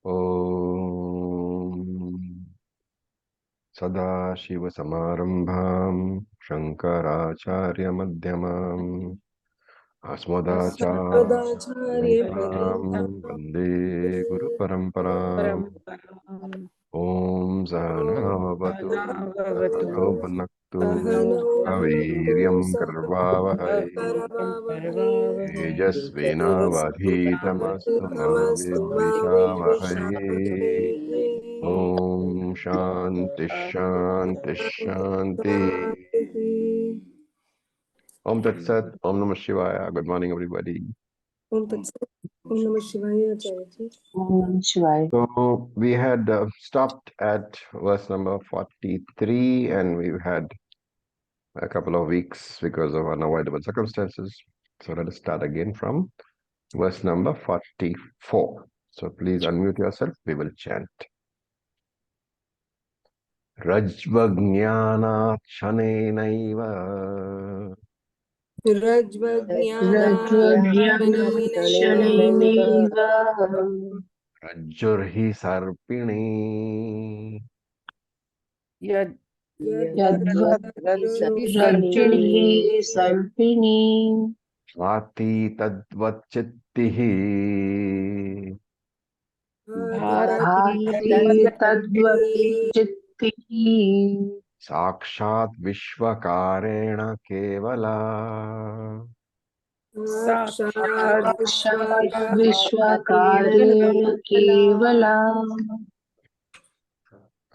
Om Sadashiva-Samarambham Shankaracharya-Madhyamam Asmadacharya Asmadacharya-Pariyantam Vande Guru-Paramparam. Om Sahana-Vavatu Sahano Bhunaktu Saha-Veeryam Karvavahai Tejasvinavadhitamastu Ma Vidvishavahai. Om Shanti Shanti Shanti. Om Tat Sat. Om Namah Shivaya. Good morning, everybody. Om Tat Sat. Om Namah Shivaya, Acharya ji. So we had stopped at verse number 43, and we've had a couple of weeks because of unavoidable circumstances. So let us start again from verse number 44. So please unmute yourself. We will chant. Rajvagnyanat Shanenaiva Rajvagnyanathanenaiva Rajurhi Sarpini Yadvartharpini Swati Tadvachittihi Bhati Sakshat Vishwakarena Kevala Sakshat Vishwakarena Kevala.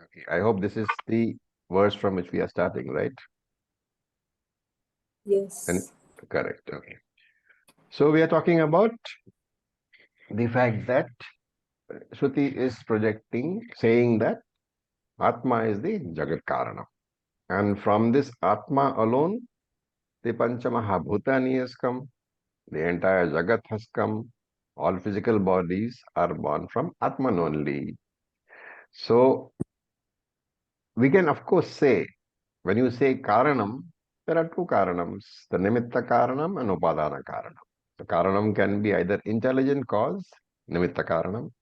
Okay, I hope this is the verse from which we are starting, right? Yes. And correct. Okay. So we are talking about the fact that Shruti is projecting, saying that Atma is the Jagat Karana. And from this Atma alone, the Panchamahabhutani has come, the entire Jagat has come, all physical bodies are born from Atman only. So we can of course say, when you say Karanam, there are two Karanams, the Nimitta Karanam and Upadana Karanam. The Karanam can be either intelligent cause, Nimitta Karanam.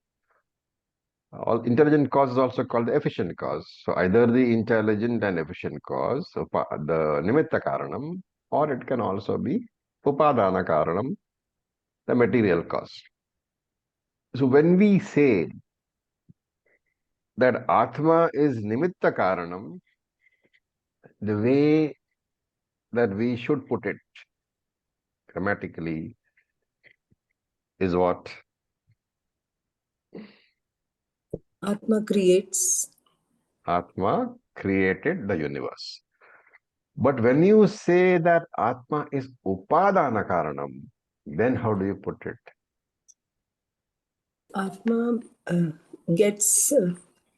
All intelligent cause is also called the efficient cause. So either the intelligent and efficient cause, the Nimitta Karanam, or it can also be Upadana Karanam, the material cause. So when we say that Atma is Nimitta Karanam, the way that we should put it grammatically is what? Atma creates. Atma created the universe. But when you say that Atma is Upadana Karanam, then how do you put it? Atma gets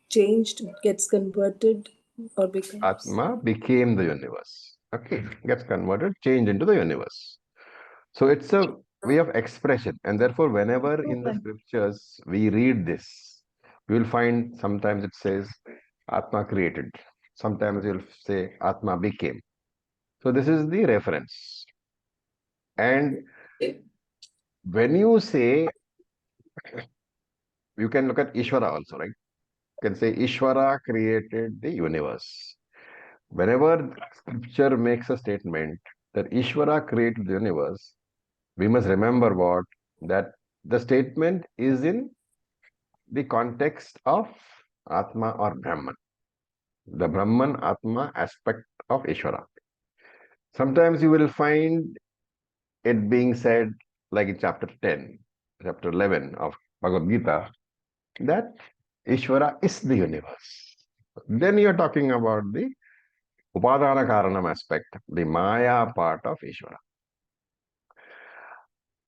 changed, gets converted, or becomes. Atma became the universe. Okay, gets converted, changed into the universe. So it's a way of expression, and therefore, whenever in the scriptures we read this, we will find sometimes it says Atma created, sometimes you'll say Atma became. So this is the reference. And when you say, you can look at Ishvara also, right? You can say Ishvara created the universe. Whenever scripture makes a statement that Ishvara created the universe, we must remember what? That the statement is in the context of Atma or Brahman. The Brahman Atma aspect of Ishvara. Sometimes you will find it being said, like in chapter 10, chapter 11 of Bhagavad Gita, that Ishvara is the universe. Then you are talking about the Upadana Karanam aspect, the Maya part of Ishvara.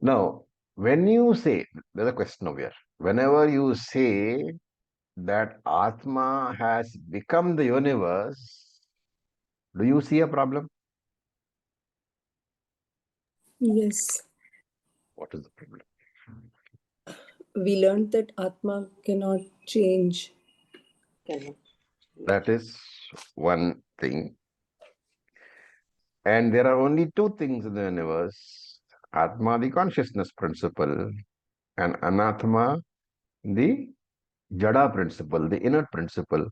Now, when you say, there's a question over here, whenever you say that Atma has become the universe, do you see a problem? Yes. What is the problem? We learned that Atma cannot change. That is one thing. And there are only two things in the universe. Atma, the consciousness principle, and Anatma, the Jada principle, the inner principle.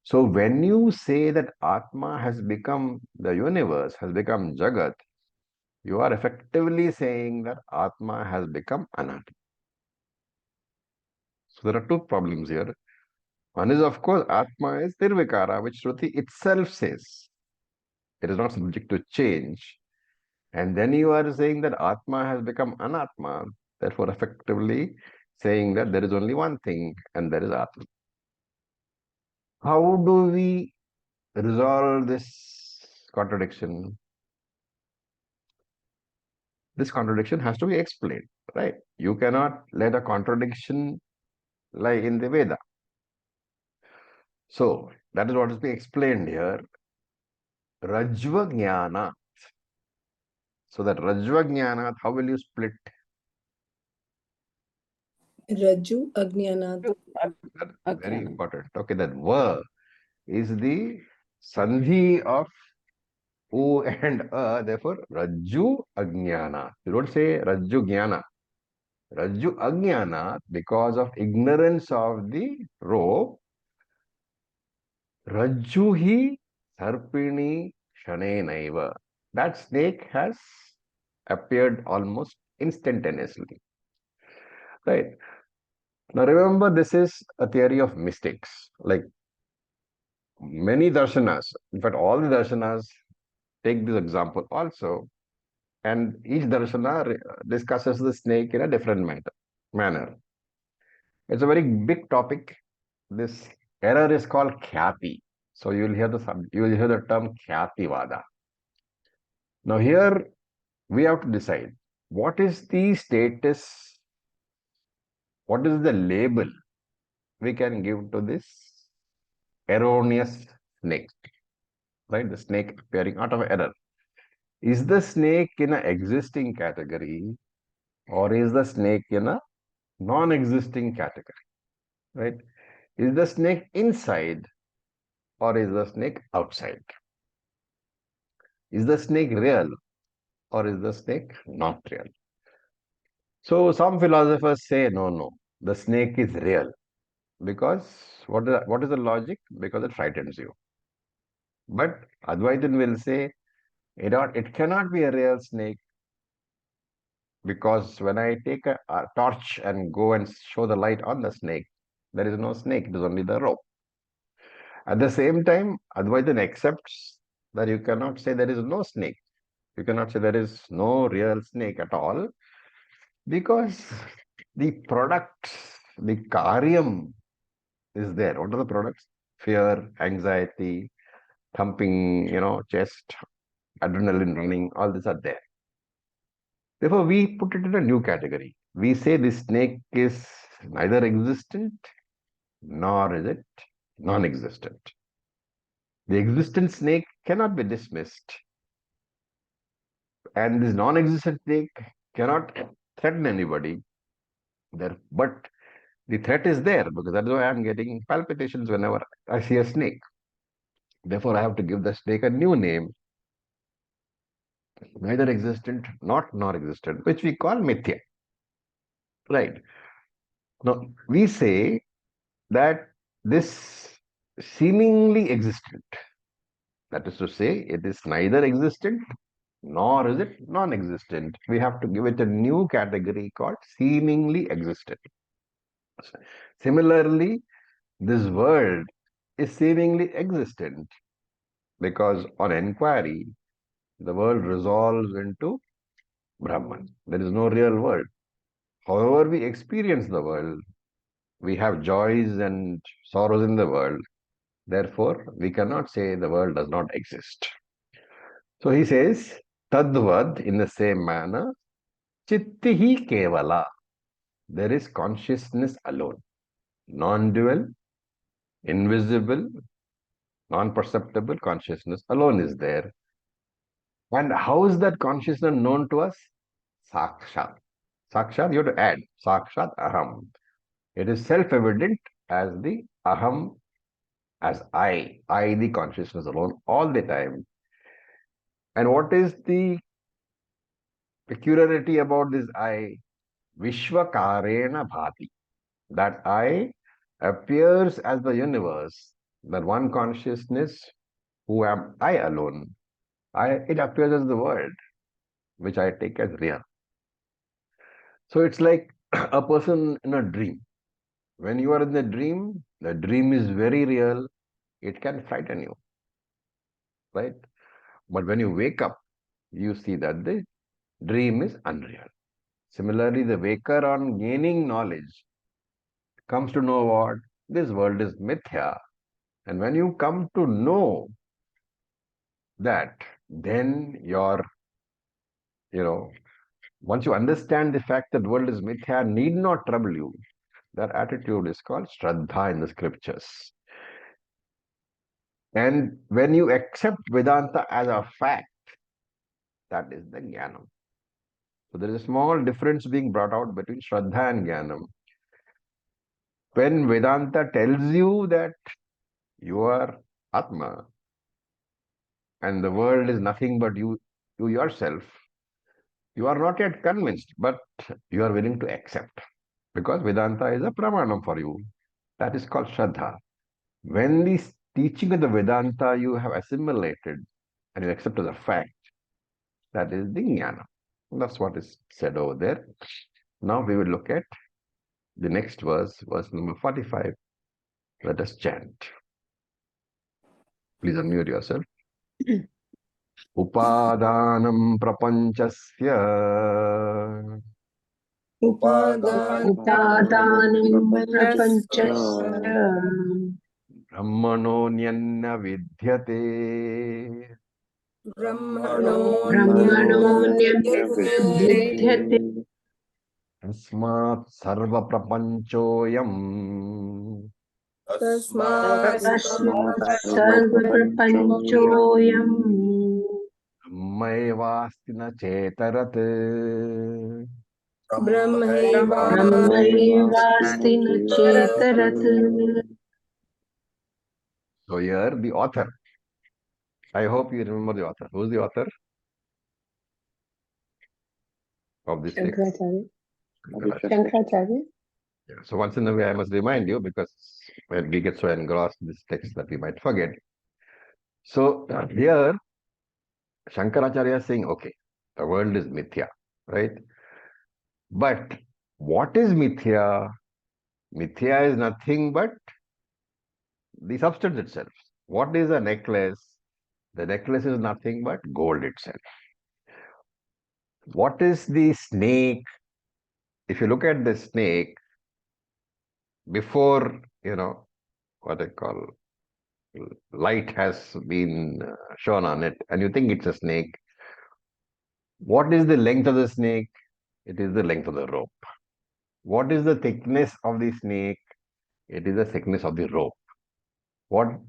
So when you say that Atma has become the universe, has become Jagat, you are effectively saying that Atma has become Anatma. So there are two problems here. One is, of course, Atma is Nirvikara, which Shruti itself says. It is not subject to change. And then you are saying that Atma has become Anatma, therefore effectively saying that there is only one thing, and that is Atma. How do we resolve this contradiction? This contradiction has to be explained, right? You cannot let a contradiction lie in the Veda. So that is what is being explained here. Rajva Jnana. So that Rajva Jnana, how will you split? Raju Agnianat. Very important. Okay, that Va is the Sandhi of U and A, therefore Rajju Ajnana. You don't say Rajju Jnana. Rajju Ajnana, because of ignorance of the rope, Rajjuhi Sarpini Shanenaiva. That snake has appeared almost instantaneously. Right. Now remember, this is a theory of mystics. Like many darshanas, in fact, all the darshanas take this example also, and each darshana discusses the snake in a different manner. It's a very big topic. This error is called khyati. So you will hear the term khyati-vada. Now here we have to decide what is the status, what is the label we can give to this erroneous snake, right? The snake appearing out of error. Is the snake in an existing category or is the snake in a non-existing category, right? Is the snake inside or is the snake outside? Is the snake real or is the snake not real? So some philosophers say, no, the snake is real because what is the logic? Because it frightens you. But Advaitin will say it cannot be a real snake because when I take a torch and go and show the light on the snake, there is no snake, it is only the rope. At the same time, Advaitin accepts that you cannot say there is no snake. You cannot say there is no real snake at all because the products, the karyam is there. What are the products? Fear, anxiety, thumping, chest, adrenaline running, all these are there. Therefore, we put it in a new category. We say this snake is neither existent nor is it non-existent. The existent snake cannot be dismissed, and this non-existent snake cannot threaten anybody. But the threat is there because that's why I'm getting palpitations whenever I see a snake. Therefore, I have to give the snake a new name, neither existent not non-existent, which we call mithya. Right. Now, we say that this seemingly existent, that is to say, it is neither existent nor is it non-existent. We have to give it a new category called seemingly existent. Similarly, this world is seemingly existent because on inquiry, the world resolves into Brahman. There is no real world. However, we experience the world, we have joys and sorrows in the world. Therefore, we cannot say the world does not exist. So he says, Tadvad, in the same manner, Chittihi Kevala. There is consciousness alone, non dual, invisible, non perceptible consciousness alone is there. And how is that consciousness known to us? Sakshat. Sakshat, you have to add Sakshat Aham. It is self evident as the Aham, as I, the consciousness alone, all the time. And what is the peculiarity about this I? Vishwakarena Bhati. That I appears as the universe, that one consciousness, who am I alone. It appears as the world, which I take as real. So it's like a person in a dream. When you are in the dream is very real. It can frighten you, right? But when you wake up, you see that the dream is unreal. Similarly, the waker on gaining knowledge comes to know what? This world is mithya. And when you come to know that, then you know, once you understand the fact that world is mithya, need not trouble you. That attitude is called Shraddha in the scriptures. And when you accept Vedanta as a fact, that is the Jnanam. So there is a small difference being brought out between Shraddha and Jnanam. When Vedanta tells you that you are Atma and the world is nothing but you yourself, you are not yet convinced, but you are willing to accept because Vedanta is a pramanam for you. That is called Shraddha. When the teaching of the Vedanta you have assimilated and you accept as a fact, that is the Jnana. That's what is said over there. Now we will look at the next verse number 45. Let us chant. Please unmute yourself. Upadanam prapanchasya उपादानं प्रपञ्चस्य brahmanonyanna vidyate ब्रह्मणोऽन्यविद्यते tasmat sarva prapanchoyam तस्मात् सर्वप्रपञ्चोऽयं brahmaivasti na chetarat. ब्रह्मैवास्ति न चेतरत्. So here the author. I hope you remember the author. Who is the author of this text? Shankaracharya. Yeah. So once in a way I must remind you because when we get so engrossed in this text that we might forget. So here Shankaracharya is saying, okay, the world is mithya, right? But what is mithya? Mithya is nothing but the substance itself. What is a necklace? The necklace is nothing but gold itself. What is the snake? If you look at the snake, before, what I call light has been shown on it, and you think it's a snake, what is the length of the snake? It is the length of the rope. What is the thickness of the snake? It is the thickness of the rope.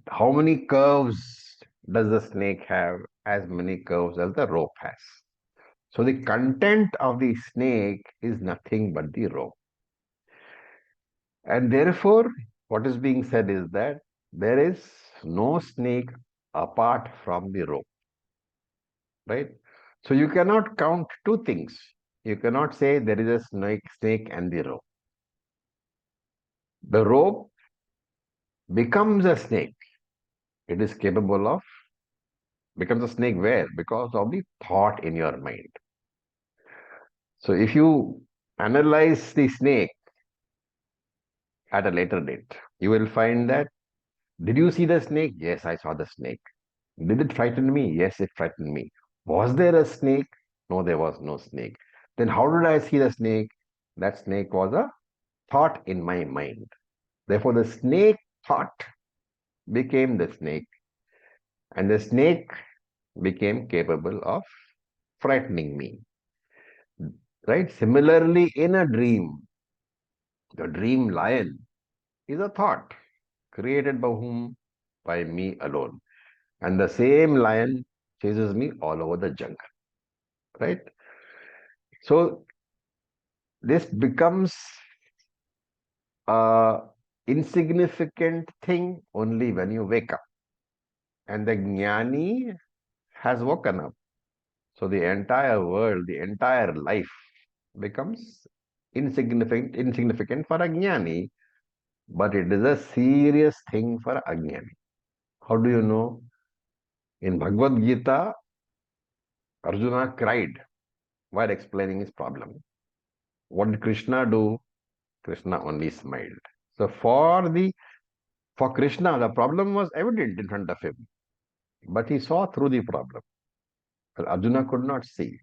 How many curves does the snake have? As many curves as the rope has. So the content of the snake is nothing but the rope. And therefore, what is being said is that there is no snake apart from the rope. Right? So you cannot count two things. You cannot say there is a snake and the rope. The rope becomes a snake. It is capable of becomes a snake where? Because of the thought in your mind. So if you analyze the snake at a later date, you will find that, did you see the snake? Yes, I saw the snake. Did it frighten me? Yes, it frightened me. Was there a snake? No, there was no snake. Then how did I see the snake? That snake was a thought in my mind. Therefore, the snake thought became the snake, and the snake became capable of frightening me. Right? Similarly, in a dream, the dream lion is a thought created by whom? By me alone. And the same lion chases me all over the jungle. Right? So this becomes a insignificant thing only when you wake up. And the jnani has woken up. So the entire world, the entire life becomes insignificant for Ajnani, but it is a serious thing for Ajnani. How do you know? In Bhagavad Gita, Arjuna cried while explaining his problem. What did Krishna do? Krishna only smiled. So for Krishna, the problem was evident in front of him, but he saw through the problem. But Arjuna could not see.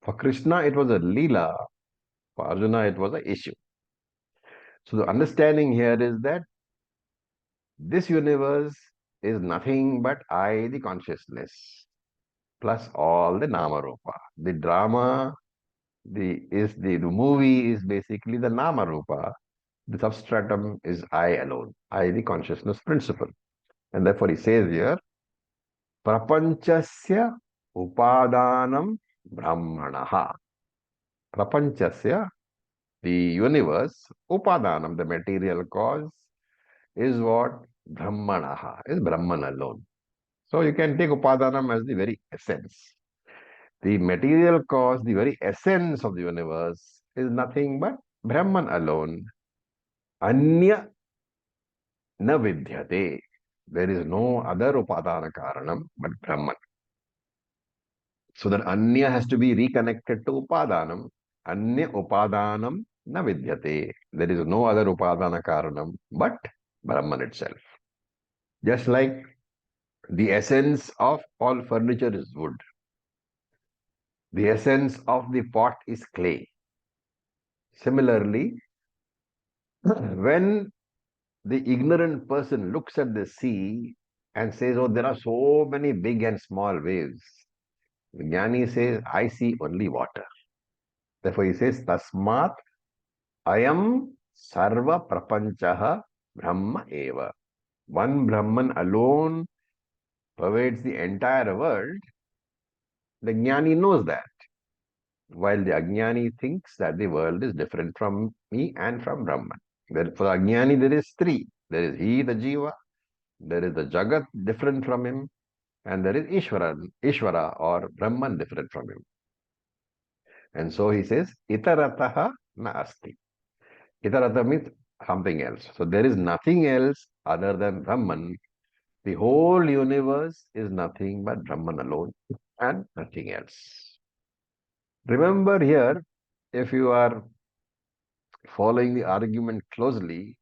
For Krishna, it was a leela. For Arjuna, it was an issue. So the understanding here is that this universe is nothing but I, the consciousness, plus all the nama rupa. The drama, the movie is basically the nama rupa. The substratum is I alone, I, the consciousness principle. And therefore he says here, prapanchasya upadanam brahmanaha. Prapanchasya, the universe, upadanam, the material cause, is what? Brahmanaha, is Brahman alone. So you can take upadanam as the very essence. The material cause, the very essence of the universe is nothing but Brahman alone. Anya na vidyate. There is no other upadana karanam but Brahman. So that Anya has to be reconnected to Upadanam. Anya Upadanam na vidyate. There is no other Upadana Karanam but Brahman itself. Just like the essence of all furniture is wood. The essence of the pot is clay. Similarly, when the ignorant person looks at the sea and says, oh, there are so many big and small waves, the Jnani says, I see only water. Therefore, he says, Tasmat Ayam Sarva Prapanchaha Brahma Eva. One Brahman alone pervades the entire world. The Jnani knows that. While the Ajnani thinks that the world is different from me and from Brahman. For Ajnani, there is three. There is he, the Jiva. There is the Jagat different from him. And there is Ishvara or Brahman different from him. And so he says, Itarataha na asti. Itarata means something else. So there is nothing else other than Brahman. The whole universe is nothing but Brahman alone and nothing else. Remember here, if you are following the argument closely,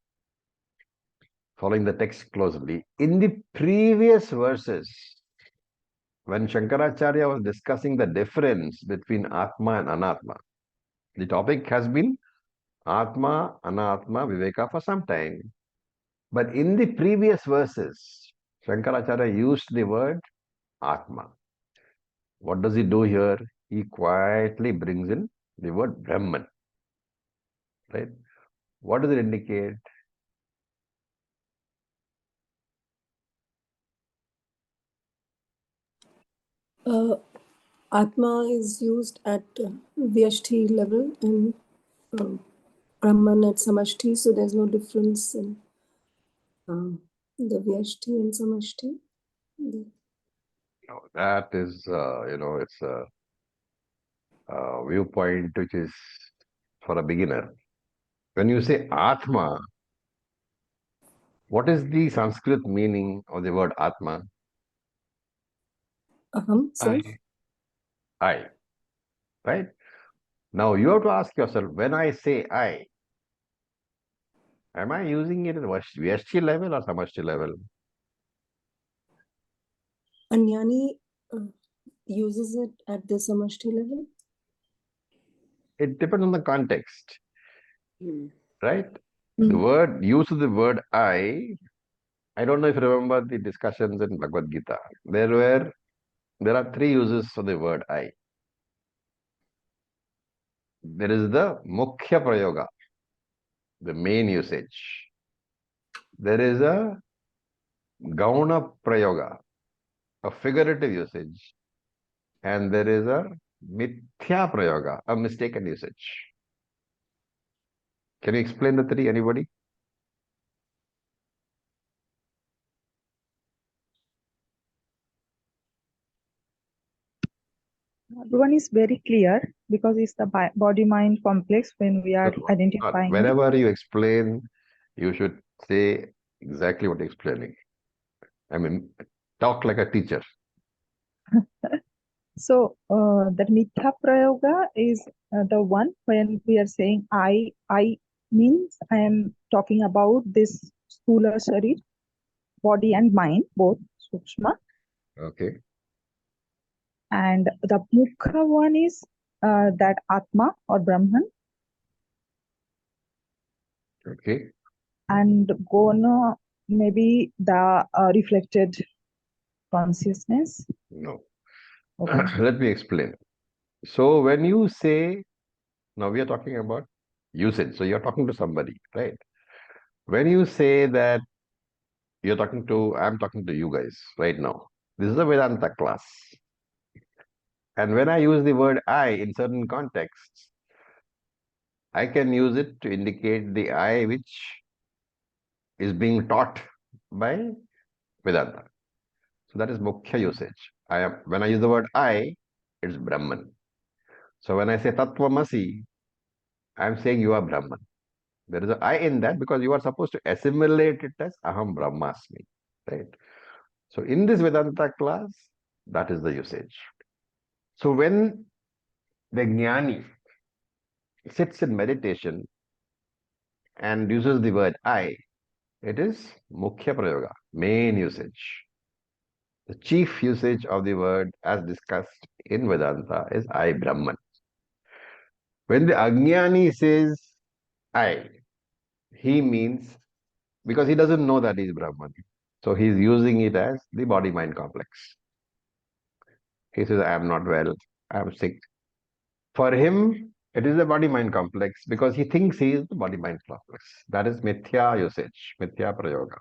following the text closely, in the previous verses, when Shankaracharya was discussing the difference between Atma and Anatma, the topic has been Atma, Anatma, Viveka for some time. But in the previous verses, Shankaracharya used the word Atma. What does he do here? He quietly brings in the word Brahman. Right? What does it indicate? Atma is used at Vyashti level and Brahman at Samashti, so there's no difference in the Vyashti and Samashti. No, that is, it's a viewpoint which is for a beginner. When you say Atma, what is the Sanskrit meaning of the word Atma? Self. I. Right? Now you have to ask yourself, when I say I, am I using it at Vyashti level or Samashti level? Anyani uses it at the Samashti level? It depends on the context. Right? Mm. The word, use of the word I don't know if you remember the discussions in Bhagavad Gita. There are three uses of the word I. There is the Mukhya Prayoga, the main usage. There is a Gauna Prayoga, a figurative usage. And there is a Mithya Prayoga, a mistaken usage. Can you explain the three, anybody? one is very clear because it's the body-mind complex when we are No, identifying it. whenever you explain, you should say exactly what you're explaining. I mean, talk like a teacher. So that mithya prayoga is the one when we are saying I means I am talking about this sthula sharir, body and mind, both sukshma. Okay. And the mukha one is that atma or Brahman, Okay. and gona maybe the reflected consciousness. No. Okay. Let me explain. So when you say, now we are talking about usage. So you're talking to somebody, right? When you say that I'm talking to you guys right now. This is a Vedanta class. And when I use the word I in certain contexts, I can use it to indicate the I which is being taught by Vedanta. So that is mukhya usage. When I use the word I, it's Brahman. So when I say Tattvamasi, I'm saying you are Brahman. There is an I in that because you are supposed to assimilate it as Aham Brahmasmi. Right? So in this Vedanta class, that is the usage. So when the jnani sits in meditation and uses the word I, it is mukhya prayoga, main usage. The chief usage of the word as discussed in Vedanta is I Brahman. When the Ajnani says I, he means because he doesn't know that he is Brahman. So he is using it as the body mind complex. He says, I am not well, I am sick. For him, it is a body mind complex because he thinks he is the body mind complex. That is mithya usage, mithya prayoga.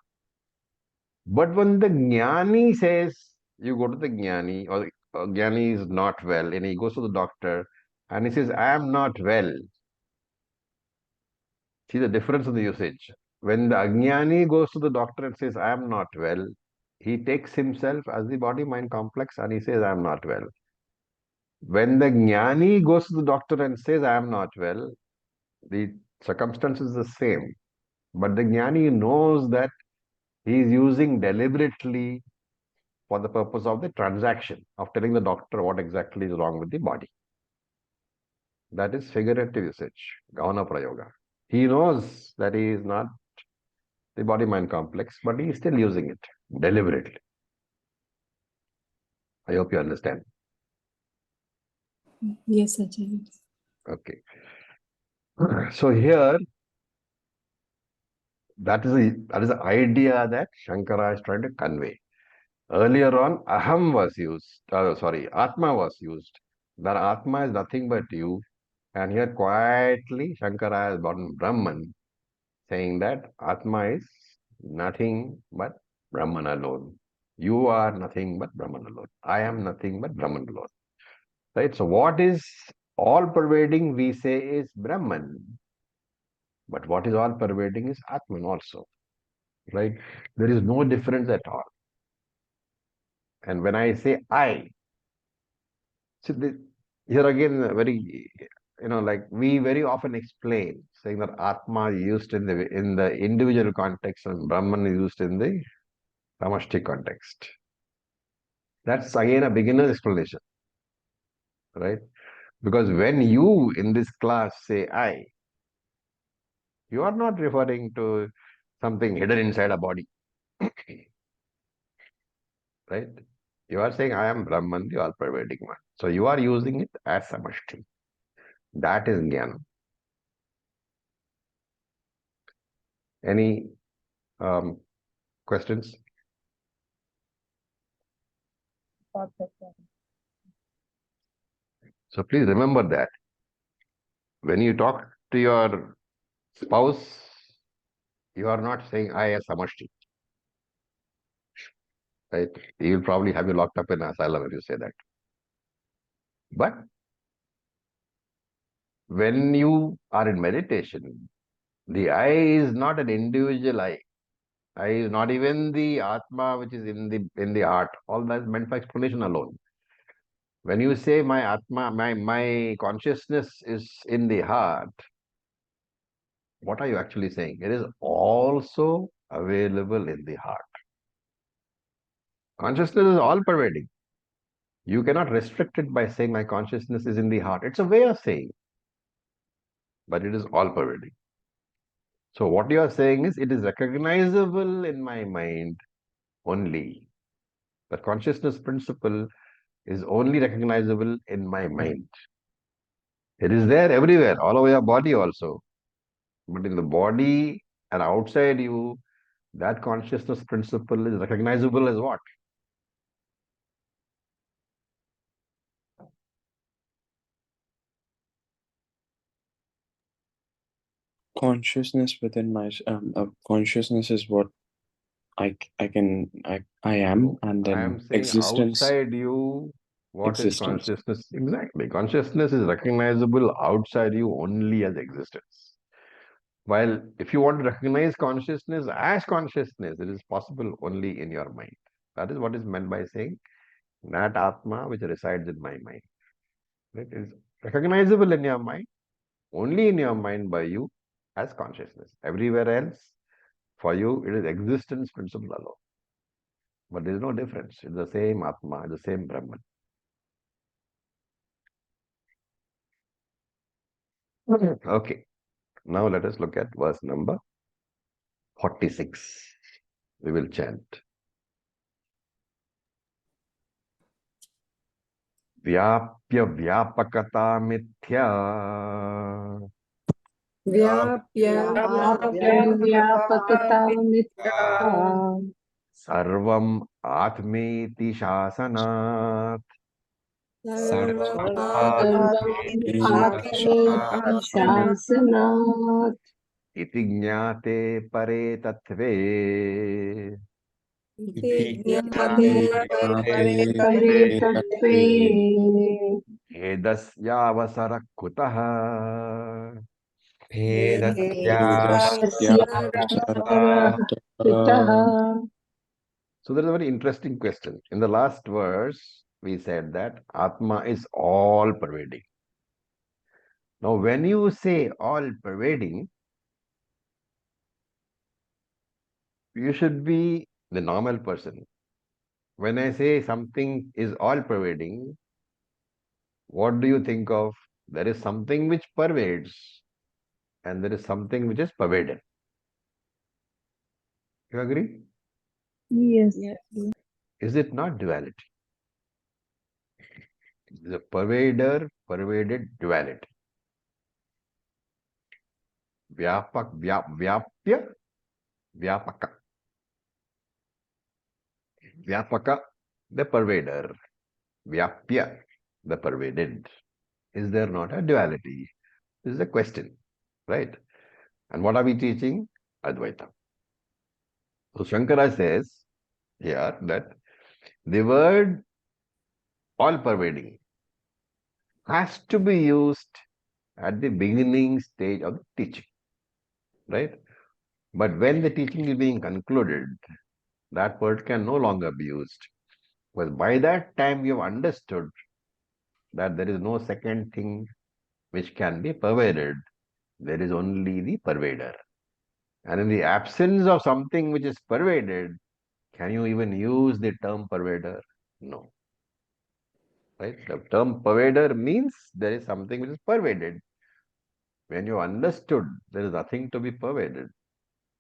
But when the jnani says, you go to the jnani, or jnani is not well, and he goes to the doctor and he says, I am not well. See the difference in the usage. When the Ajnani goes to the doctor and says, I am not well, he takes himself as the body mind complex and he says, I am not well. When the Jnani goes to the doctor and says, I am not well, the circumstance is the same. But the Jnani knows that he is using deliberately for the purpose of the transaction of telling the doctor what exactly is wrong with the body. That is figurative usage, Gavana Prayoga. He knows that he is not the body mind complex, but he is still using it deliberately. I hope you understand. Yes, Acharya. Okay. So here, that is the idea that Shankara is trying to convey. Earlier on, Aham was used, Atma was used. That Atma is nothing but you. And here quietly, Shankara has brought Brahman, saying that Atma is nothing but Brahman alone. You are nothing but Brahman alone. I am nothing but Brahman alone. Right? So what is all pervading, we say, is Brahman. But what is all pervading is Atman also. Right? There is no difference at all. And when I say I, see here again, very, like we very often explain, saying that Atma is used in the individual context and Brahman is used in the Samashti context. That's again a beginner's explanation, right? Because when you in this class say I, you are not referring to something hidden inside a body, right? You are saying I am Brahman, the all-pervading one. So you are using it as Samashti. That is Jnana. Any questions? So please remember that when you talk to your spouse, you are not saying I as Samashti, right? He will probably have you locked up in asylum if you say that. But when you are in meditation, the I is not an individual I. I is not even the Atma which is in the heart. All that is meant for explanation alone. When you say my Atma, my consciousness is in the heart, what are you actually saying? It is also available in the heart. Consciousness is all pervading. You cannot restrict it by saying my consciousness is in the heart. It's a way of saying, but it is all pervading. So what you are saying is it is recognizable in my mind only. The consciousness principle is only recognizable in my mind. It is there everywhere, all over your body also. But in the body and outside you, that consciousness principle is recognizable as what? Consciousness within my consciousness is what I am, and I then am saying existence. outside you, what is Existence. consciousness? Exactly. Consciousness is recognizable outside you only as existence. While if you want to recognize consciousness as consciousness, it is possible only in your mind. That is what is meant by saying that Atma which resides in my mind. It is recognizable in your mind, only in your mind by you as consciousness. Everywhere else, for you, it is existence principle alone. But there is no difference. It's the same Atma, the same Brahman. Okay. Now let us look at verse number 46. We will chant. Vyapya vyapakata mithya. Vyapya व्याप्यव्यापकता मिथ्या Sarvam atmeti shasanat. सर्वम् आत्मेति शासनात् शासनात् Iti jnate pare tatve. इति ज्ञाते परे तत्त्वे तत्त्वे Edasyavasara kutaha. तस्यावसरः कुतः So there is a very interesting question. In the last verse, we said that Atma is all pervading. Now, when you say all pervading, you should be the normal person. When I say something is all pervading, what do you think of? There is something which pervades and there is something which is pervaded. You agree? Yes. Is it not duality? The pervader, pervaded duality. Vyapya, vyapaka. Vyapaka, the pervader. Vyapya, the pervaded. Is there not a duality? This is a question, right? And what are we teaching? Advaita. So Shankara says here that the word all pervading has to be used at the beginning stage of the teaching, right? But when the teaching is being concluded, that word can no longer be used. Because by that time you have understood that there is no second thing which can be pervaded. There is only the pervader. And in the absence of something which is pervaded, can you even use the term pervader? No. Right? The term pervader means there is something which is pervaded. When you understood there is nothing to be pervaded,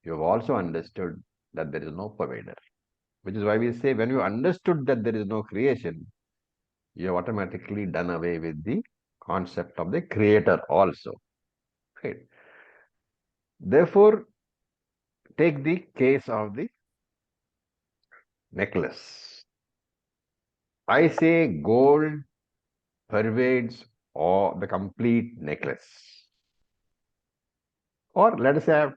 you have also understood that there is no pervader. Which is why we say when you understood that there is no creation, you have automatically done away with the concept of the creator also. Right? Therefore, take the case of the necklace. I say gold pervades or the complete necklace. Or let us say I have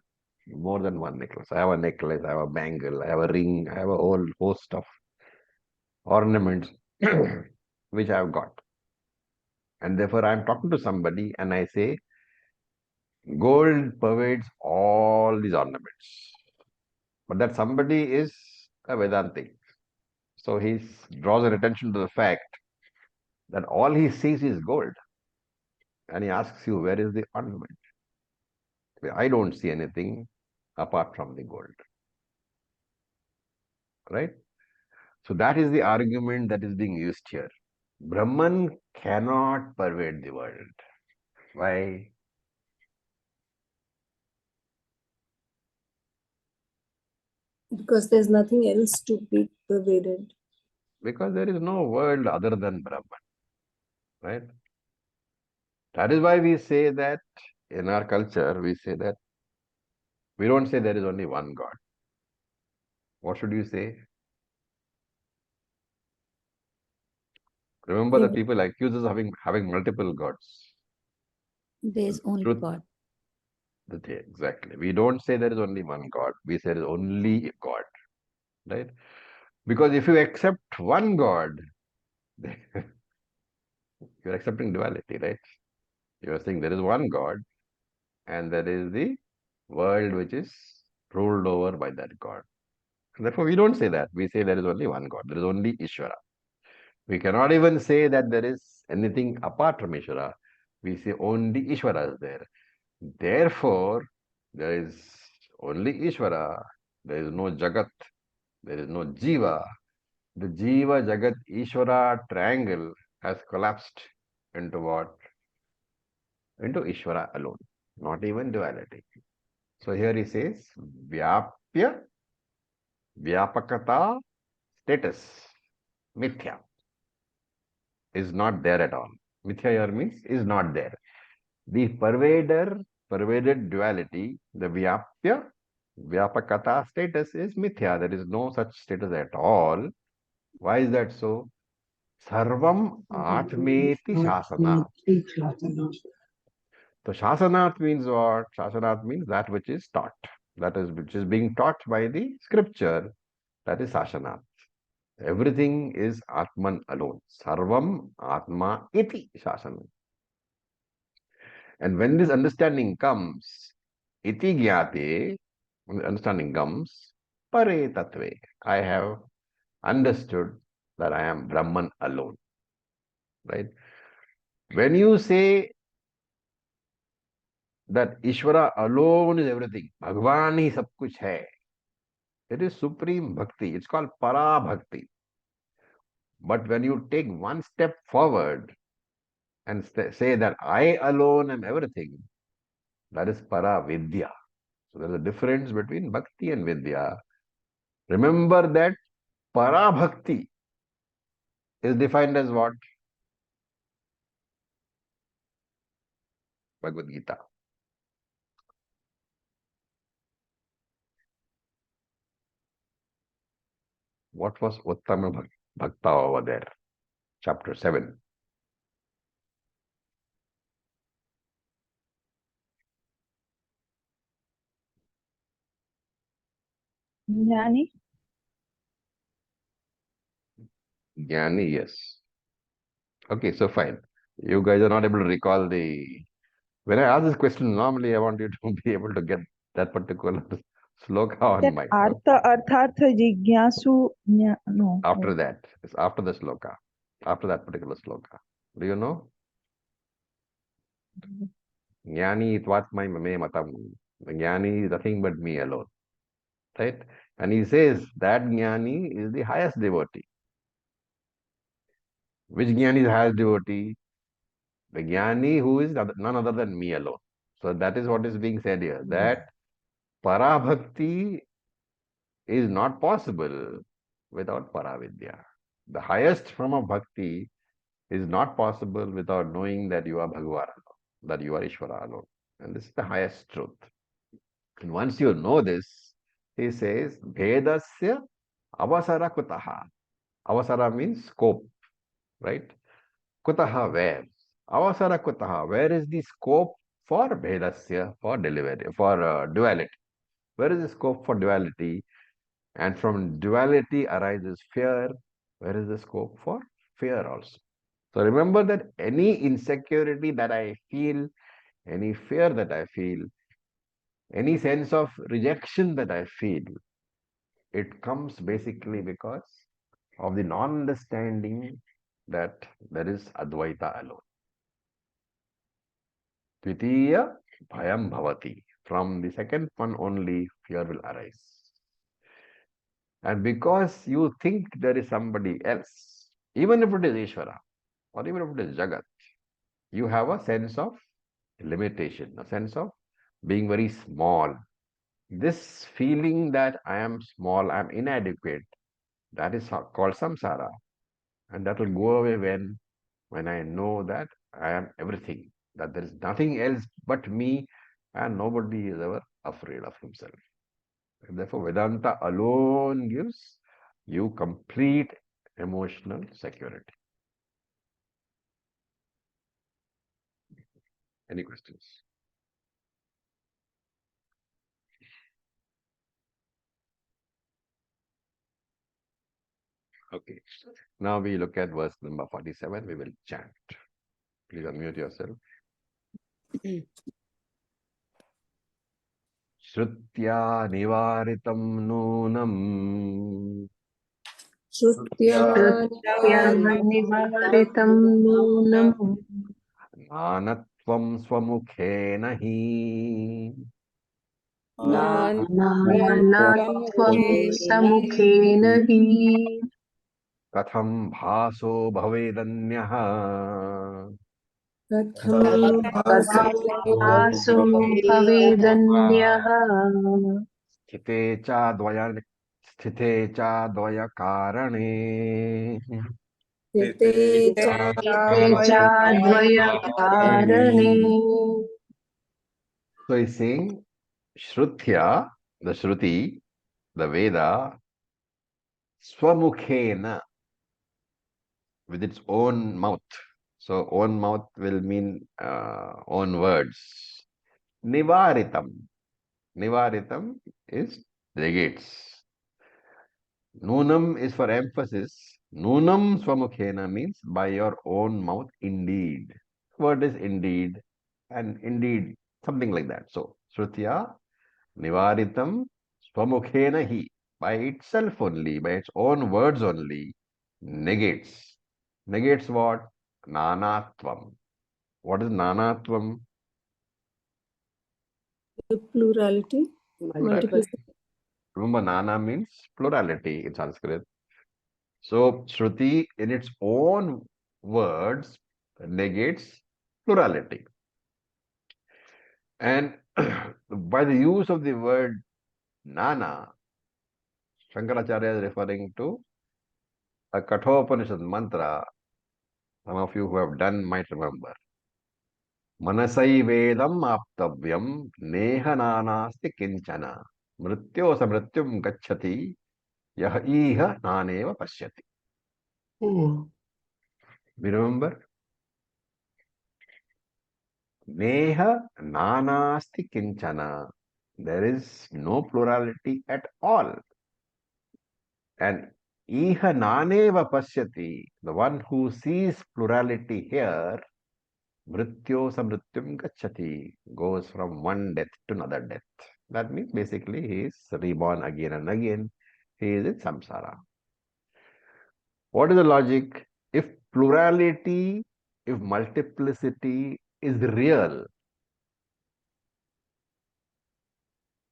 more than one necklace. I have a necklace, I have a bangle, I have a ring, I have a whole host of ornaments which I have got. And therefore I am talking to somebody and I say gold pervades all these ornaments. But that somebody is a Vedanti. So he draws an attention to the fact that all he sees is gold. And he asks you, where is the ornament? I don't see anything apart from the gold. Right? So that is the argument that is being used here. Brahman cannot pervade the world. Why? Because there's nothing else to be pervaded. Because there is no world other than Brahman. Right? That is why we say that in our culture, we say that we don't say there is only one God. What should you say? Remember that people accuse us of having multiple gods. There is only Truth, God. exactly. We don't say there is only one God. We say there is only God. Right? Because if you accept one God, you're accepting duality, right? You're saying there is one God and there is the world which is ruled over by that God. Therefore, we don't say that. We say there is only one God. There is only Ishvara. We cannot even say that there is anything apart from Ishvara. We say only Ishvara is there. Therefore, there is only Ishvara. There is no Jagat. There is no Jiva. The Jiva, Jagat, Ishvara triangle has collapsed into what? Into Ishvara alone. Not even duality. So here he says, Vyapya, Vyapakata, status, Mithya, is not there at all. Mithya here means is not there. The pervaded duality, the Vyapya, Vyapakata status is Mithya. There is no such status at all. Why is that so? Sarvam Atmeti Shasana. So Shasanat means what? Shasanat means that which is taught. That is which is being taught by the scripture. That is Shasanat. Everything is Atman alone. Sarvam Atma iti Shasanam. And when this understanding comes, iti gyate, when the understanding comes, pare tatve. I have understood that I am Brahman alone. Right? When you say that Ishvara alone is everything, Bhagwan hi sab kuch hai, it is supreme bhakti. It's called para bhakti. But when you take one step forward and say that I alone am everything, that is para vidya. So there is a difference between bhakti and vidya. Remember that para bhakti is defined as what? Bhagavad Gita. What was Uttama Bhakta over there? Chapter 7. Jnani. Jnani, yes. Okay, so fine. You guys are not able to recall the... When I ask this question, normally I want you to be able to get that particular sloka on That mind. artha arthartha jigyasu. No. After that, it's after the sloka. After that particular sloka. Do you know? Jnani itvatmai mame matam. Jnani is nothing but me alone. Right? And he says that Jnani is the highest devotee. Which Jnani is the highest devotee? The Jnani who is none other than me alone. So that is what is being said here. That Parabhakti is not possible without Paravidya. The highest form of bhakti is not possible without knowing that you are Bhagavan alone, that you are Ishvara alone. And this is the highest truth. And once you know this, he says, Bhedasya avasara kutaha. Avasara means scope, right? Kutaha, where? Avasara kutaha, where is the scope for Bhedasya, for delivery, for duality? Where is the scope for duality? And from duality arises fear. Where is the scope for fear also? So remember that any insecurity that I feel, any fear that I feel, any sense of rejection that I feel, it comes basically because of the non-understanding that there is Advaita alone. Tvitiya bhayam bhavati. From the second one only fear will arise. And because you think there is somebody else, even if it is Ishvara, or even if it is Jagat, you have a sense of limitation, a sense of being very small. This feeling that I am small, I am inadequate, that is called samsara. And that will go away when I know that I am everything, that there is nothing else but me, and nobody is ever afraid of himself. And therefore, Vedanta alone gives you complete emotional security. Any questions? Okay. Now we look at verse number 47. We will chant. Please unmute yourself. Shrutya nivaritam nunam Shrutya निवारितं नूनं nanatvam swamukhe nahi नानात्वं समुखेन हि katham bhaso bhavedanyah Katham कथं भासो भवेदन्यः स्थिते च द्वय कारणे Yate ते चाद्वयकारणे So he's saying Shrutya, the Shruti, the Veda, Swamukhena, with its own mouth. So own mouth will mean own words. Nivaritam. Nivaritam is negates. Nunam is for emphasis. Nunam Swamukhena means by your own mouth indeed. Word is indeed and indeed, something like that. So Shrutya Nivaritam Swamukhena hi, by itself only, by its own words only, negates. Negates what? Nanatvam. What is Nanatvam? plurality, multiplicity. Remember, Nana means plurality in Sanskrit. So, Shruti in its own words negates plurality. And by the use of the word Nana, Shankaracharya is referring to a Kathopanishad mantra. Some of you who have done might remember. Manasai vedam aptavyam neha nanasti kinchana mrityo samrityum gacchati yah iha naneva pashyati. We remember? Neha nanasti kinchana. There is no plurality at all. And iha naneva pashyati, the one who sees plurality here, mrityo samrityum gacchati, goes from one death to another death. That means basically he is reborn again and again. He is in samsara. What is the logic? If plurality, if multiplicity is real,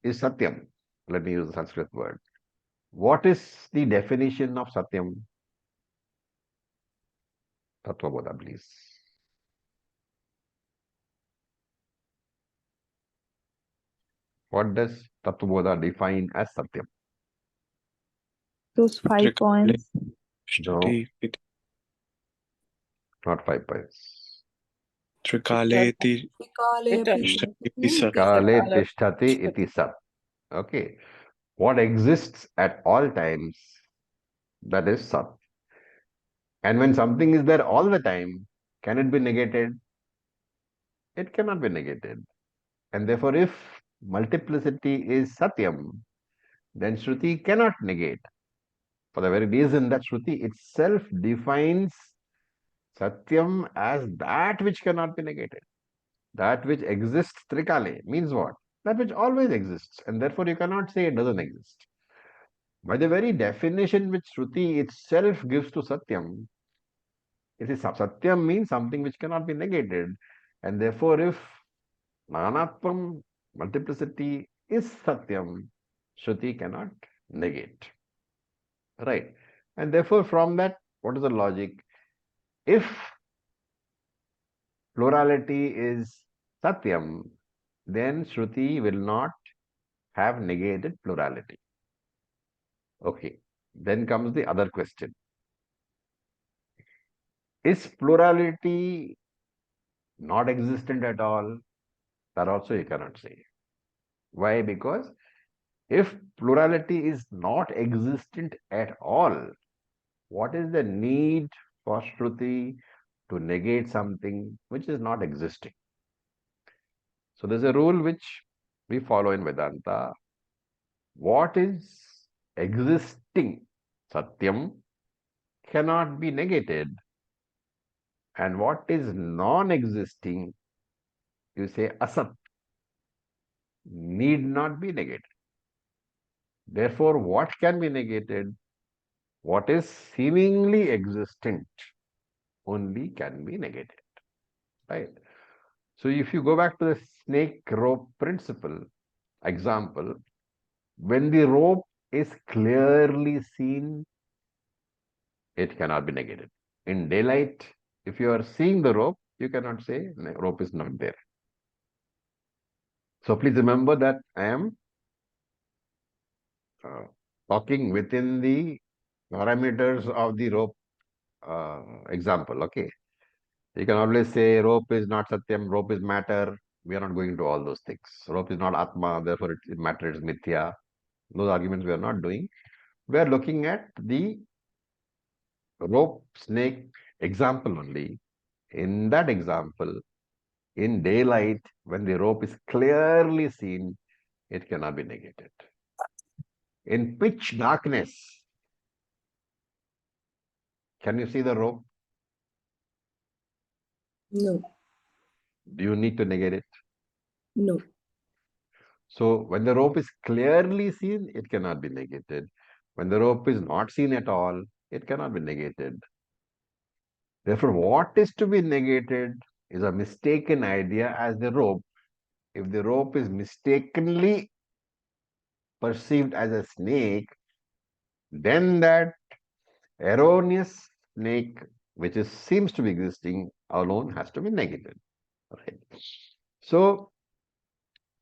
is satyam. Let me use the Sanskrit word. What is the definition of satyam? Tattvabodha, please. What does Tattvabodha define as satyam? Those 5 Trikale points. Shtati iti Not 5 points. Trikale iti Kale api. Shtati iti sat. Kale tishtati iti sat. Okay. What exists at all times, that is sat. And when something is there all the time, can it be negated? It cannot be negated. And therefore, if multiplicity is satyam, then Shruti cannot negate. For the very reason that Shruti itself defines satyam as that which cannot be negated. That which exists trikale means what? That which always exists. And therefore, you cannot say it doesn't exist. By the very definition which Shruti itself gives to satyam, You see, Satyam means something which cannot be negated. And therefore, if Nanatvam, multiplicity, is Satyam, Shruti cannot negate. Right? And therefore, from that, what is the logic? If plurality is Satyam, then Shruti will not have negated plurality. Okay. Then comes the other question. Is plurality not existent at all? That also you cannot say. Why? Because if plurality is not existent at all, what is the need for Shruti to negate something which is not existing? So there's a rule which we follow in Vedanta. What is existing, Satyam, cannot be negated. And what is non-existing, you say Asat, need not be negated. Therefore, what can be negated? What is seemingly existent only can be negated. Right? So if you go back to the snake rope principle example, when the rope is clearly seen, it cannot be negated. In daylight, if you are seeing the rope, you cannot say the rope is not there. So please remember that I am talking within the parameters of the rope example. Okay. You can always say rope is not Satyam, rope is matter. We are not going to all those things. Rope is not Atma, therefore it matter is Mithya. Those arguments we are not doing. We are looking at the rope snake example only. In that example, in daylight, when the rope is clearly seen, it cannot be negated. In pitch darkness, can you see the rope? No. Do you need to negate it? No. So when the rope is clearly seen, it cannot be negated. When the rope is not seen at all, it cannot be negated. Therefore, what is to be negated is a mistaken idea as the rope. If the rope is mistakenly perceived as a snake, then that erroneous snake, which is seems to be existing alone, has to be negated. Right? So,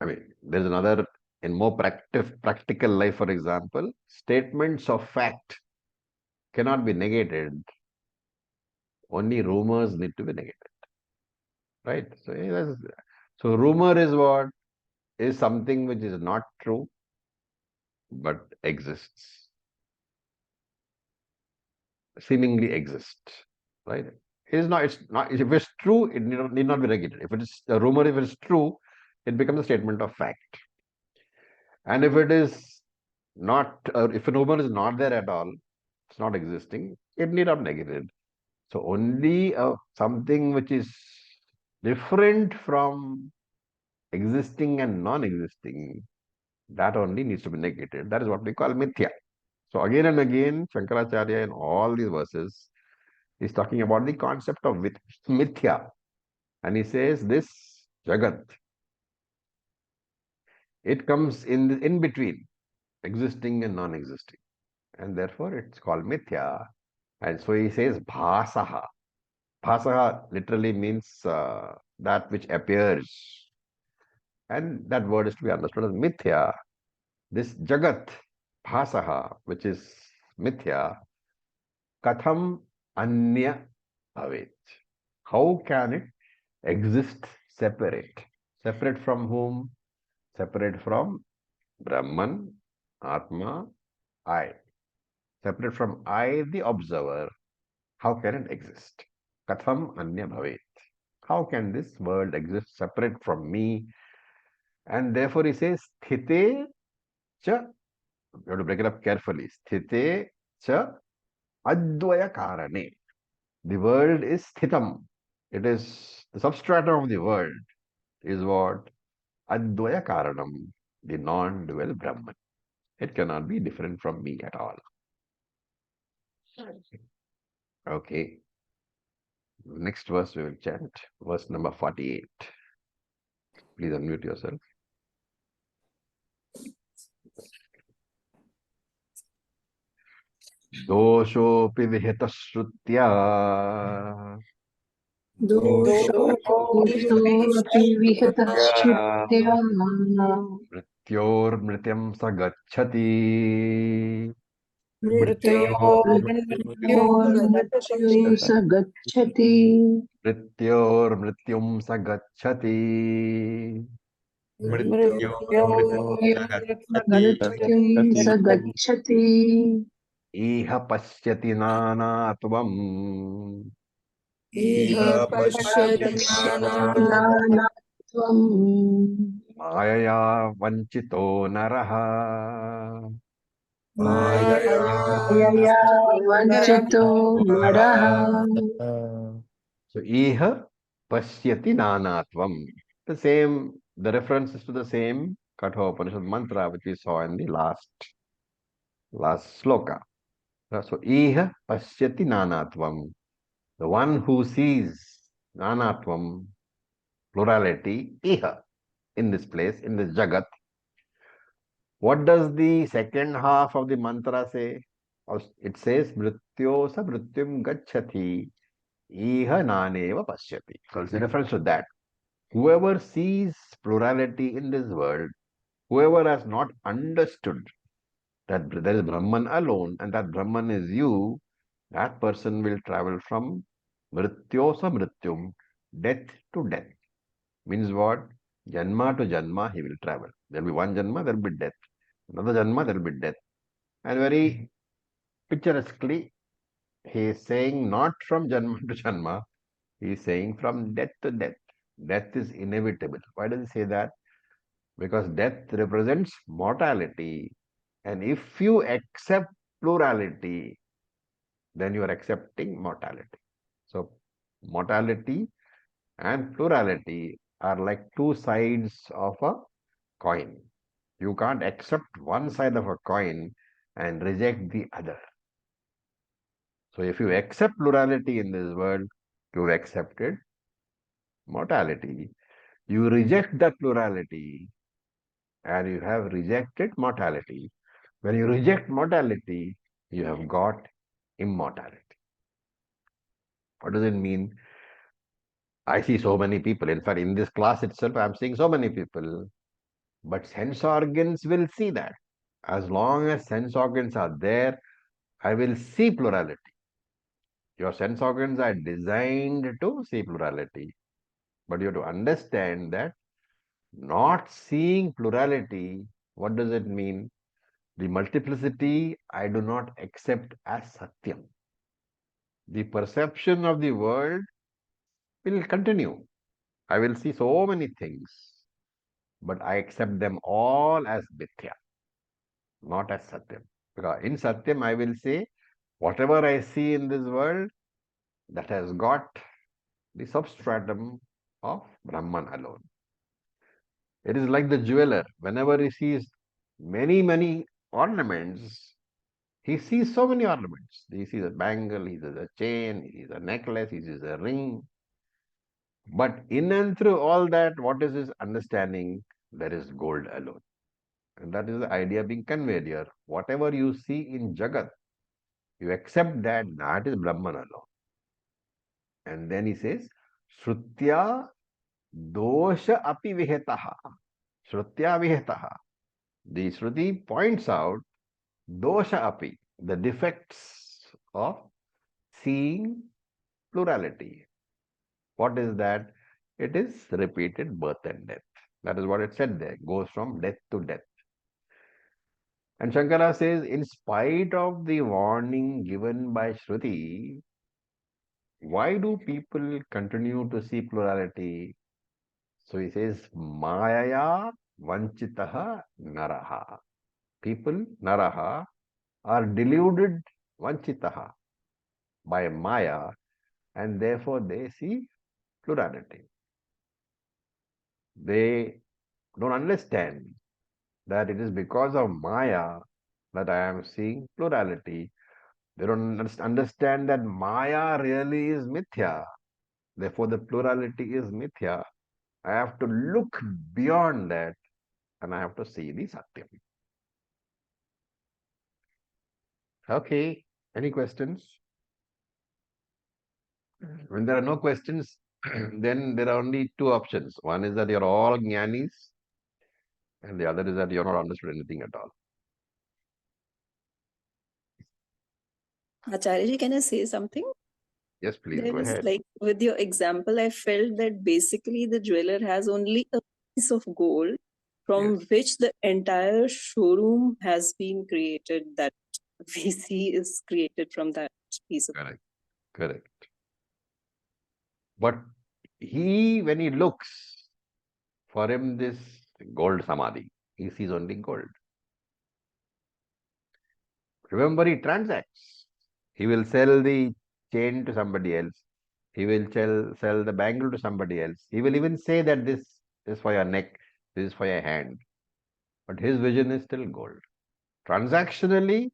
I mean, there's another in more practical life, for example, statements of fact cannot be negated. Only rumors need to be negated. Right? So, so rumor is what? Is something which is not true but exists. Seemingly exists. Right? It's not if it's true, it need not be negated. If it is a rumor, if it is true, it becomes a statement of fact. And if it is not, if a rumor is not there at all, it's not existing, it need not be negated. So only something which is different from existing and non-existing, that only needs to be negated. That is what we call mithya. So again and again, Shankaracharya in all these verses is talking about the concept of mithya. And he says this Jagat, it comes in between existing and non-existing. And therefore it's called mithya. And so he says bhasaha. Bhasaha literally means that which appears. And that word is to be understood as mithya. This jagat, bhasaha, which is mithya, katham anya bhavet. How can it exist separate? Separate from whom? Separate from Brahman, Atma, I. Separate from I, the observer. How can it exist? Katham anya bhavet. How can this world exist separate from me? And therefore he says, sthite cha, you have to break it up carefully. Sthite cha advaya karane. The world is sthitam. It is the substratum of the world is what? Advaya karanam, the non-dual Brahman. It cannot be different from me at all. Okay. Next verse we will chant, verse number 48. Please unmute yourself. Doshopi vihitashrutya दोषोऽपि विहतश्रुत्या mrityormrityam sagachati मृत्योर्मृत्युं स गच्छति mrityormrityum sagachati मृत्युं स गच्छति iha pashyati nanatvam इह पश्यति नानात्वम् mayaya vanchito naraha. मायया वञ्चितो नरः So, iha pashyati nanatvam. The reference is to the same Katha Upanishad mantra which we saw in the last sloka. So, iha pashyati nanatvam. The one who sees nanatvam, plurality, iha, in this place, in this jagat. What does the second half of the mantra say? It says, mrityosa mrityum gacchati, iha naneva pashyati. So, it's a reference to that. Whoever sees plurality in this world, whoever has not understood that there is Brahman alone and that Brahman is you, that person will travel from mrityosa mrityum, death to death. Means what? Janma to janma he will travel. There will be one janma, there will be death. Another janma, there will be death. And very picturesquely, he is saying not from janma to janma, he is saying from death to death. Death is inevitable. Why does he say that? Because death represents mortality. And if you accept plurality, then you are accepting mortality. So, mortality and plurality are like two sides of a coin. You can't accept one side of a coin and reject the other. So, if you accept plurality in this world, you've accepted mortality. You reject that plurality and you have rejected mortality. When you reject mortality, you have got immortality. What does it mean? I see so many people. In fact, in this class itself, I'm seeing so many people. But sense organs will see that. As long as sense organs are there, I will see plurality. Your sense organs are designed to see plurality. But you have to understand that not seeing plurality, what does it mean? The multiplicity I do not accept as Satyam. The perception of the world will continue. I will see so many things, but I accept them all as Mithya, not as Satyam. Because in Satyam, I will say, whatever I see in this world, that has got the substratum of Brahman alone. It is like the jeweler. Whenever he sees many ornaments, he sees so many ornaments. He sees a bangle, he sees a chain, he sees a necklace, he sees a ring. But in and through all that, what is his understanding? There is gold alone. And that is the idea being conveyed here. Whatever you see in Jagat, you accept that that is Brahman alone. And then he says, Shrutya dosha api vihetaha. Shrutya vihetaha. The Shruti points out dosha api, the defects of seeing plurality. What is that? It is repeated birth and death. That is what it said there. Goes from death to death. And Shankara says, in spite of the warning given by Shruti, why do people continue to see plurality? So he says, Mayaya vanchitaha naraha. People, naraha, are deluded vanchitaha by Maya, and therefore they see plurality. They don't understand that it is because of Maya that I am seeing plurality. They don't understand that Maya really is Mithya. Therefore, the plurality is mithya. I have to look beyond that and I have to see the Satyam. Okay. Any questions? When there are no questions, then there are only two options. One is that you're all jnanis, and the other is that you're not understood anything at all. Acharya, can I say something? Yes, please There go is ahead. like with your example, I felt that basically the jeweler has only a piece of gold from Yes. which the entire showroom has been created. That we see is created from that piece of Correct. Correct. But he, when he looks, for him, this gold samadhi, he sees only gold. Remember, he transacts. He will sell the chain to somebody else. He will sell the bangle to somebody else. He will even say that this is for your neck, this is for your hand. But his vision is still gold. Transactionally,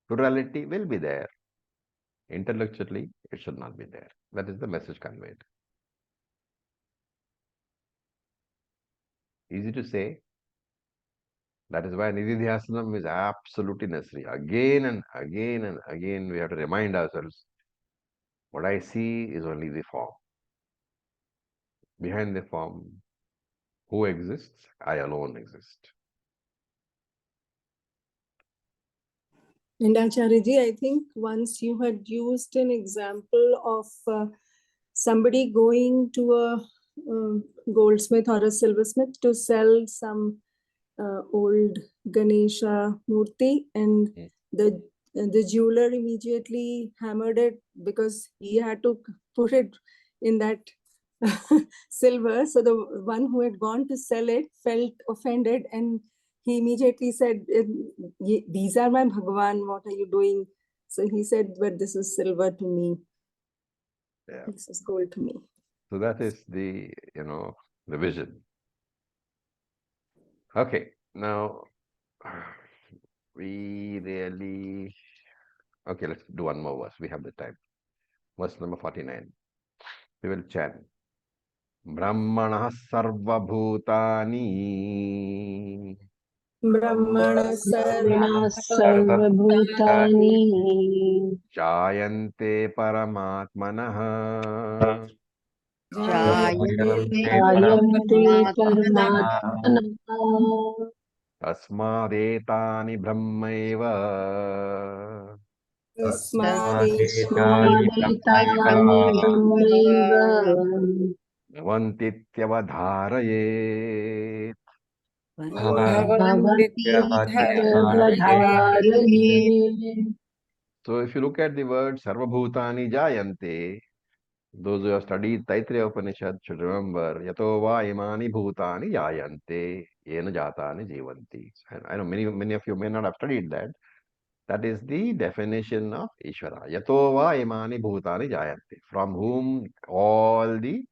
plurality will be there. Intellectually, it should not be there. That is the message conveyed. Easy to say. That is why Nididhyasanam is absolutely necessary. Again and again and again, we have to remind ourselves what I see is only the form. Behind the form, who exists? I alone exist. And Acharya, I think once you had used an example of somebody going to a goldsmith or a silversmith to sell some old Ganesha Murti, and the jeweler immediately hammered it because he had to put it in that silver. So the one who had gone to sell it felt offended, and he immediately said, "These are my Bhagavan. What are you doing?" So he said, "But this is silver to me. Yeah. This is gold to me." So that is the the vision. Okay. Now we really okay. Let's do one more verse. We have the time. Verse number 49. We will chant. Brahmanah sarvabhutani Brahmana ब्रह्मणः सर्वभूतानि jayante paramatmanah जायन्ते परमात्मनः tasmadetani brahmaiva तस्मादेतानि ब्रह्मैव भवन्तीत्यवधारयेत्. भवन्त्यवधारये So if you look at the word sarvabhutani jayante, those who have studied Taittiriya Upanishad should remember yato va imani bhutani jayante yena jatani jivanti. And I know many of you may not have studied that. That is the definition of Ishvara. Yato va imani bhutani jayante, from whom all the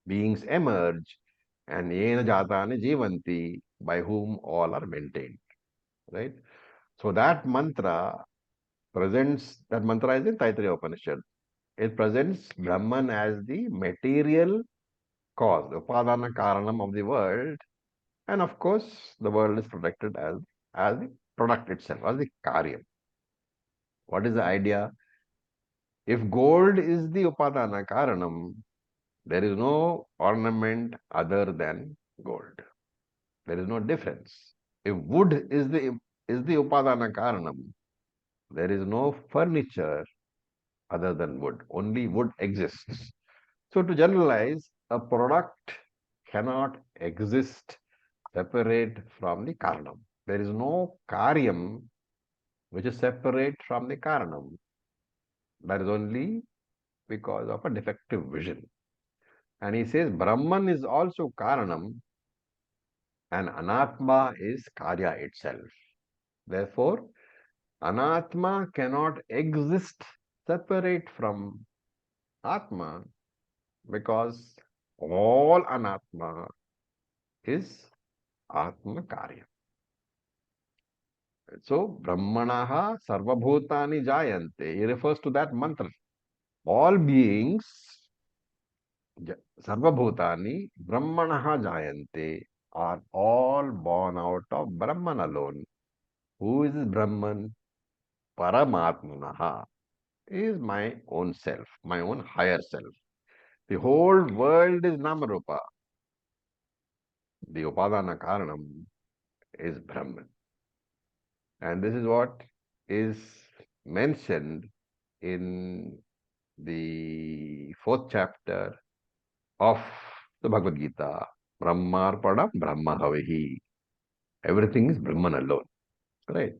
beings emerge, and yena jatani jivanti, by whom all are maintained. Right? So that mantra is in Taittiriya Upanishad. It presents Brahman as the material cause, the upadana karanam of the world. And of course, the world is protected as the product itself, as the karyam. What is the idea? If gold is the upadana karanam, there is no ornament other than gold. There is no difference. If wood is the upadana karanam, there is no furniture other than wood. Only wood exists. So to generalize, a product cannot exist separate from the karanam. There is no karyam which is separate from the karanam. That is only because of a defective vision. And he says Brahman is also karanam and anatma is karya itself. Therefore, anatma cannot exist separate from atma, because all anatma is atma karya. So, Brahmanaha sarvabhutani jayante. He refers to that mantra. All beings Sarvabhutani Brahmanaha Jayante are all born out of Brahman alone. Who is Brahman? Paramatmanaha is my own self, my own higher self. The whole world is Namarupa. The Upadana Karanam is Brahman. And this is what is mentioned in the 4th chapter of the Bhagavad Gita. Brahmarpada Brahmahavihi. Everything is Brahman alone. Right?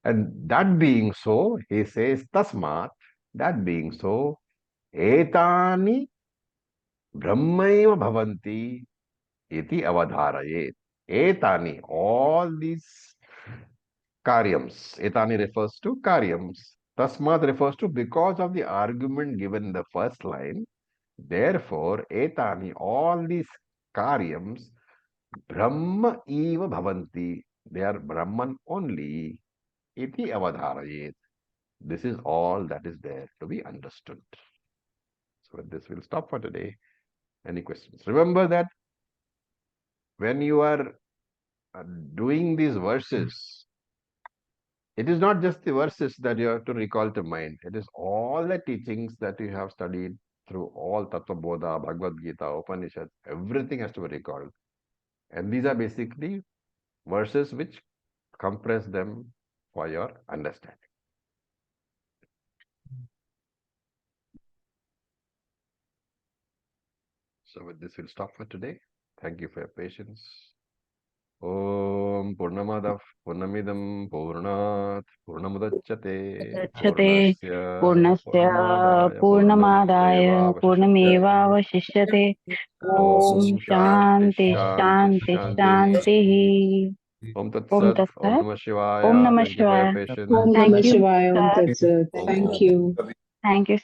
And that being so, he says, Tasmat, that being so, Etani Brahmaiva Bhavanti iti avadharayet. Etani, all these karyams. Etani refers to karyams. Tasmat refers to because of the argument given in the first line. Therefore, etani, all these karyams, Brahma eva bhavanti. They are Brahman only. Iti avadharayet. This is all that is there to be understood. So with this, we'll stop for today. Any questions? Remember that when you are doing these verses, it is not just the verses that you have to recall to mind. It is all the teachings that you have studied through all Tattva Bodha, Bhagavad Gita, Upanishads. Everything has to be recalled. And these are basically verses which compress them for your understanding. So with this, we'll stop for today. Thank you for your patience. Om Purnamadav Purnamidam Purnat Purnamudachyate Dachyate Purnasya Purnamadaya Purnamevavashishyate. Om Shanti Shanti Shanti. Om Tat Om Sat. Tat Om Sat. Namah Om Shivaya. Namah Thank you for your Shivaya. patience. Thank Namah you, Shivaya, Om sir. Tat Sat. Om Thank you. Thank you,